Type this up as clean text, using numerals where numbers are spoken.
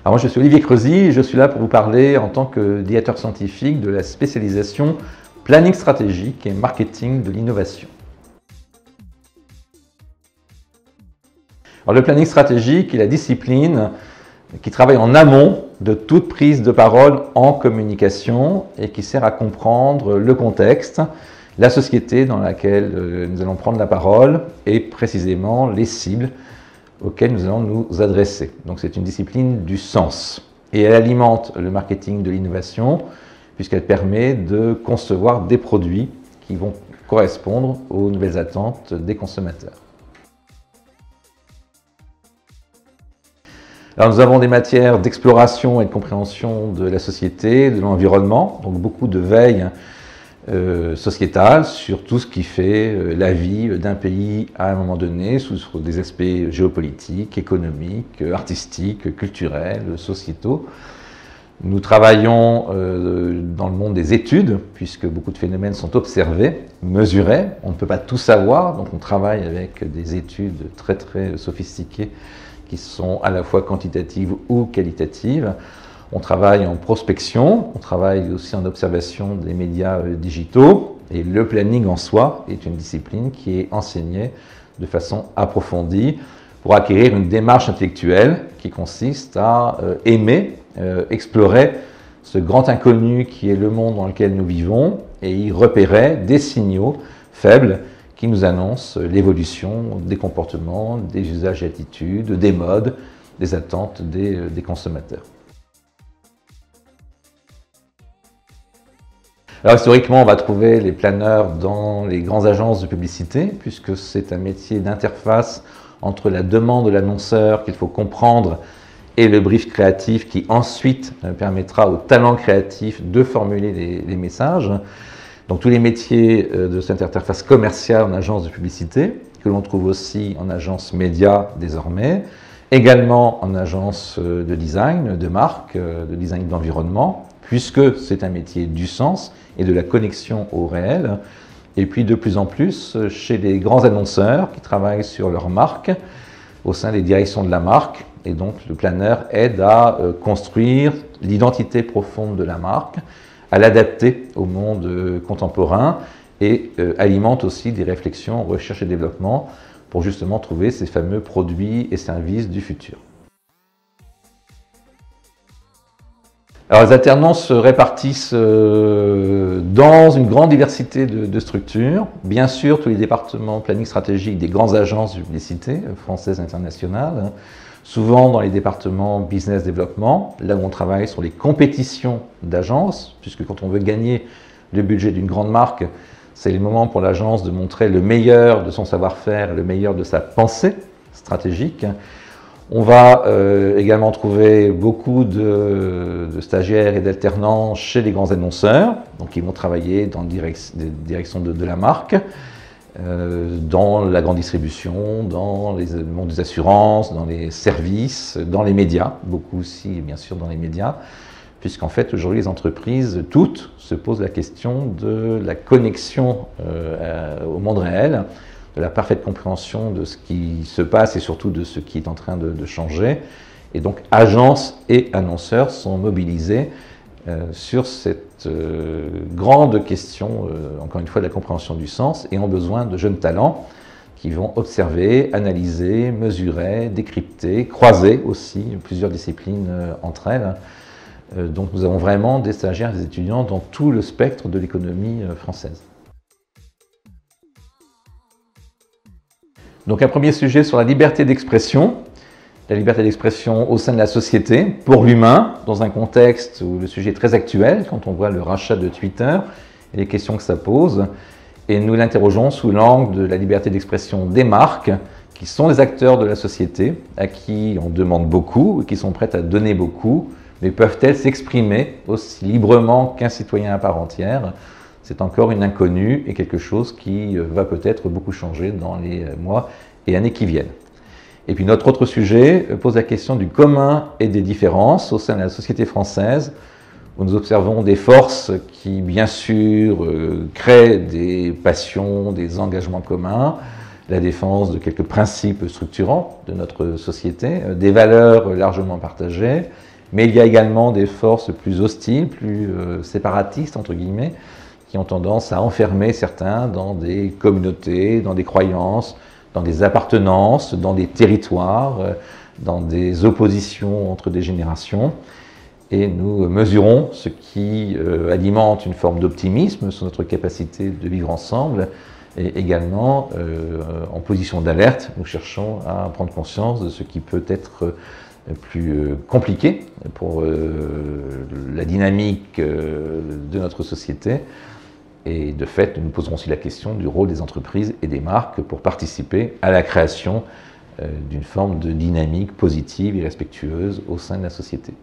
Alors moi je suis Olivier Creusy et je suis là pour vous parler en tant que directeur scientifique de la spécialisation planning stratégique et marketing de l'innovation. Alors le planning stratégique est la discipline qui travaille en amont de toute prise de parole en communication et qui sert à comprendre le contexte, la société dans laquelle nous allons prendre la parole et précisément les cibles auxquelles nous allons nous adresser. Donc c'est une discipline du sens et elle alimente le marketing de l'innovation puisqu'elle permet de concevoir des produits qui vont correspondre aux nouvelles attentes des consommateurs. Alors nous avons des matières d'exploration et de compréhension de la société, de l'environnement, donc beaucoup de veille sociétale sur tout ce qui fait la vie d'un pays à un moment donné, sous des aspects géopolitiques, économiques, artistiques, culturels, sociétaux. Nous travaillons dans le monde des études, puisque beaucoup de phénomènes sont observés, mesurés. On ne peut pas tout savoir, donc on travaille avec des études très très sophistiquées qui sont à la fois quantitatives ou qualitatives. On travaille en prospection, on travaille aussi en observation des médias digitaux, et le planning en soi est une discipline qui est enseignée de façon approfondie pour acquérir une démarche intellectuelle qui consiste à aimer, explorer ce grand inconnu qui est le monde dans lequel nous vivons et y repérer des signaux faibles qui nous annoncent l'évolution des comportements, des usages et attitudes, des modes, des attentes des consommateurs. Alors historiquement, on va trouver les planeurs dans les grandes agences de publicité, puisque c'est un métier d'interface entre la demande de l'annonceur qu'il faut comprendre et le brief créatif qui ensuite permettra au talent créatif de formuler les messages. Donc tous les métiers de cette interface commerciale en agence de publicité, que l'on trouve aussi en agence média désormais, également en agence de design, de marque, de design d'environnement, puisque c'est un métier du sens et de la connexion au réel, et puis de plus en plus chez les grands annonceurs qui travaillent sur leur marque, au sein des directions de la marque, et donc le planeur aide à construire l'identité profonde de la marque, à l'adapter au monde contemporain, et alimente aussi des réflexions en recherche et développement pour justement trouver ces fameux produits et services du futur. Alors les alternants se répartissent dans une grande diversité de structures. Bien sûr, tous les départements planning stratégique des grandes agences de publicité, françaises et internationales. Souvent dans les départements business développement, là où on travaille sur les compétitions d'agences, puisque quand on veut gagner le budget d'une grande marque, c'est le moment pour l'agence de montrer le meilleur de son savoir-faire, le meilleur de sa pensée stratégique. On va également trouver beaucoup de stagiaires et d'alternants chez les grands annonceurs, donc ils vont travailler dans la direction de la marque, dans la grande distribution, dans le monde des assurances, dans les services, dans les médias, beaucoup aussi bien sûr dans les médias, puisqu'en fait aujourd'hui les entreprises toutes se posent la question de la connexion au monde réel, de la parfaite compréhension de ce qui se passe et surtout de ce qui est en train de changer. Et donc, agences et annonceurs sont mobilisés sur cette grande question, encore une fois, de la compréhension du sens et ont besoin de jeunes talents qui vont observer, analyser, mesurer, décrypter, croiser aussi plusieurs disciplines entre elles. Donc, nous avons vraiment des stagiaires et des étudiants dans tout le spectre de l'économie française. Donc un premier sujet sur la liberté d'expression au sein de la société, pour l'humain, dans un contexte où le sujet est très actuel, quand on voit le rachat de Twitter et les questions que ça pose, et nous l'interrogeons sous l'angle de la liberté d'expression des marques, qui sont les acteurs de la société, à qui on demande beaucoup, et qui sont prêtes à donner beaucoup, mais peuvent-elles s'exprimer aussi librement qu'un citoyen à part entière ? C'est encore une inconnue et quelque chose qui va peut-être beaucoup changer dans les mois et années qui viennent. Et puis notre autre sujet pose la question du commun et des différences au sein de la société française, où nous observons des forces qui, bien sûr, créent des passions, des engagements communs, la défense de quelques principes structurants de notre société, des valeurs largement partagées, mais il y a également des forces plus hostiles, plus séparatistes, entre guillemets, qui ont tendance à enfermer certains dans des communautés, dans des croyances, dans des appartenances, dans des territoires, dans des oppositions entre des générations. Et nous mesurons ce qui alimente une forme d'optimisme sur notre capacité de vivre ensemble, et également en position d'alerte, nous cherchons à prendre conscience de ce qui peut être plus compliqué pour la dynamique de notre société. Et de fait, nous nous poserons aussi la question du rôle des entreprises et des marques pour participer à la création d'une forme de dynamique positive et respectueuse au sein de la société.